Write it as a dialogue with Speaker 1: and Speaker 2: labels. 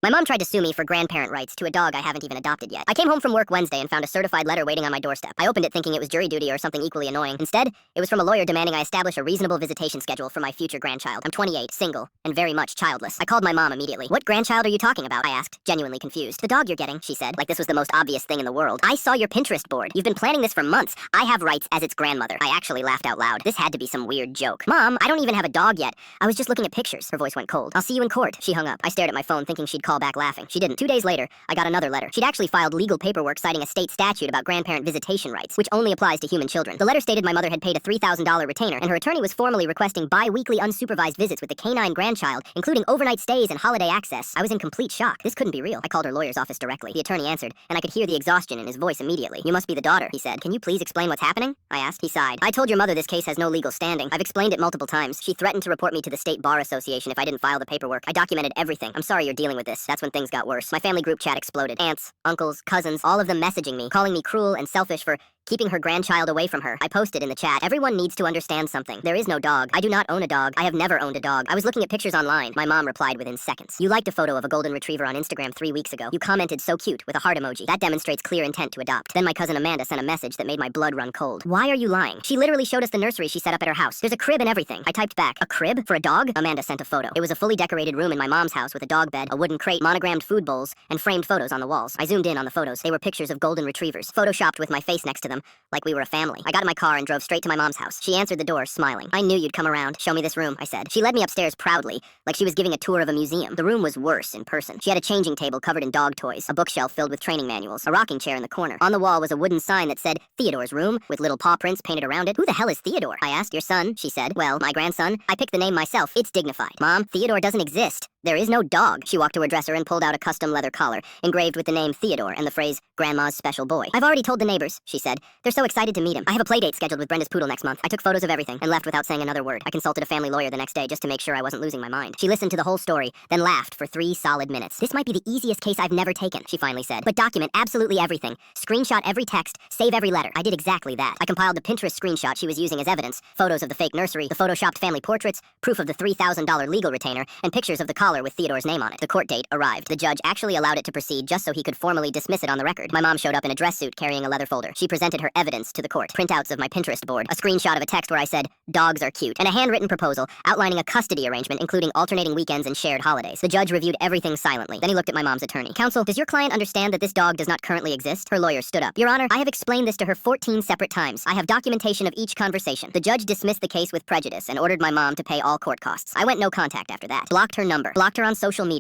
Speaker 1: My mom tried to sue me for grandparent rights to a dog I haven't even adopted yet. I came home from work Wednesday and found a certified letter waiting on my doorstep. I opened it thinking it was jury duty or something equally annoying. Instead, it was from a lawyer demanding I establish a reasonable visitation schedule for my future grandchild. I'm 28, single, and very much childless. I called my mom immediately. "What grandchild are you talking about?" I asked, genuinely confused. "The dog you're getting," she said, like this was the most obvious thing in the world. "I saw your Pinterest board. You've been planning this for months. I have rights as its grandmother." I actually laughed out loud. This had to be some weird joke. "Mom, I don't even have a dog yet. I was just looking at pictures." Her voice went cold. "I'll see you in court." She hung up. I stared at my phone thinking she'd call back laughing. She didn't. 2 days later, I got another letter. She'd actually filed legal paperwork citing a state statute about grandparent visitation rights, which only applies to human children. The letter stated my mother had paid a $3,000 retainer, and her attorney was formally requesting bi-weekly unsupervised visits with the canine grandchild, including overnight stays and holiday access. I was in complete shock. This couldn't be real. I called her lawyer's office directly. The attorney answered, and I could hear the exhaustion in his voice immediately. "You must be the daughter," he said. "Can you please explain what's happening?" I asked. He sighed. "I told your mother this case has no legal standing. I've explained it multiple times. She threatened to report me to the state bar association if I didn't file the paperwork. I documented everything. I'm sorry you're dealing with this." That's when things got worse. My family group chat exploded. Aunts, uncles, cousins, all of them messaging me, calling me cruel and selfish for keeping her grandchild away from her. I posted in the chat, "Everyone needs to understand something. There is no dog. I do not own a dog. I have never owned a dog. I was looking at pictures online." My mom replied within seconds. "You liked a photo of a golden retriever on Instagram 3 weeks ago. You commented 'so cute' with a heart emoji. That demonstrates clear intent to adopt." Then my cousin Amanda sent a message that made my blood run cold. "Why are you lying? She literally showed us the nursery she set up at her house. There's a crib and everything." I typed back, "A crib? For a dog?" Amanda sent a photo. It was a fully decorated room in my mom's house with a dog bed, a wooden crate, monogrammed food bowls, and framed photos on the walls. I zoomed in on the photos. They were pictures of golden retrievers, photoshopped with my face next to them, like we were a family. I got in my car and drove straight to my mom's house. She answered the door, smiling. "I knew you'd come around. Show me this room," I said. She led me upstairs proudly, like she was giving a tour of a museum. The room was worse in person. She had a changing table covered in dog toys, a bookshelf filled with training manuals, a rocking chair in the corner. On the wall was a wooden sign that said, "Theodore's room," with little paw prints painted around it. "Who the hell is Theodore?" I asked. "Your son," she said. "Well, my grandson. I picked the name myself. It's dignified." "Mom, Theodore doesn't exist. There is no dog." She walked to her dresser and pulled out a custom leather collar, engraved with the name Theodore and the phrase, "Grandma's special boy." "I've already told the neighbors," she said. "They're so excited to meet him. I have a playdate scheduled with Brenda's poodle next month." I took photos of everything and left without saying another word. I consulted a family lawyer the next day just to make sure I wasn't losing my mind. She listened to the whole story, then laughed for 3 solid minutes. "This might be the easiest case I've never taken," she finally said. "But document absolutely everything. Screenshot every text, save every letter." I did exactly that. I compiled the Pinterest screenshot she was using as evidence, photos of the fake nursery, the photoshopped family portraits, proof of the $3,000 legal retainer, and pictures of the collar with Theodore's name on it. The court date arrived. The judge actually allowed it to proceed just so he could formally dismiss it on the record. My mom showed up in a dress suit carrying a leather folder. She presented her evidence to the court. Printouts of my Pinterest board, a screenshot of a text where I said, "Dogs are cute," and a handwritten proposal outlining a custody arrangement including alternating weekends and shared holidays. The judge reviewed everything silently. Then he looked at my mom's attorney. "Counsel, does your client understand that this dog does not currently exist?" Her lawyer stood up. "Your Honor, I have explained this to her 14 separate times. I have documentation of each conversation." The judge dismissed the case with prejudice and ordered my mom to pay all court costs. I went no contact after that. Blocked her number. Blocked her on social media.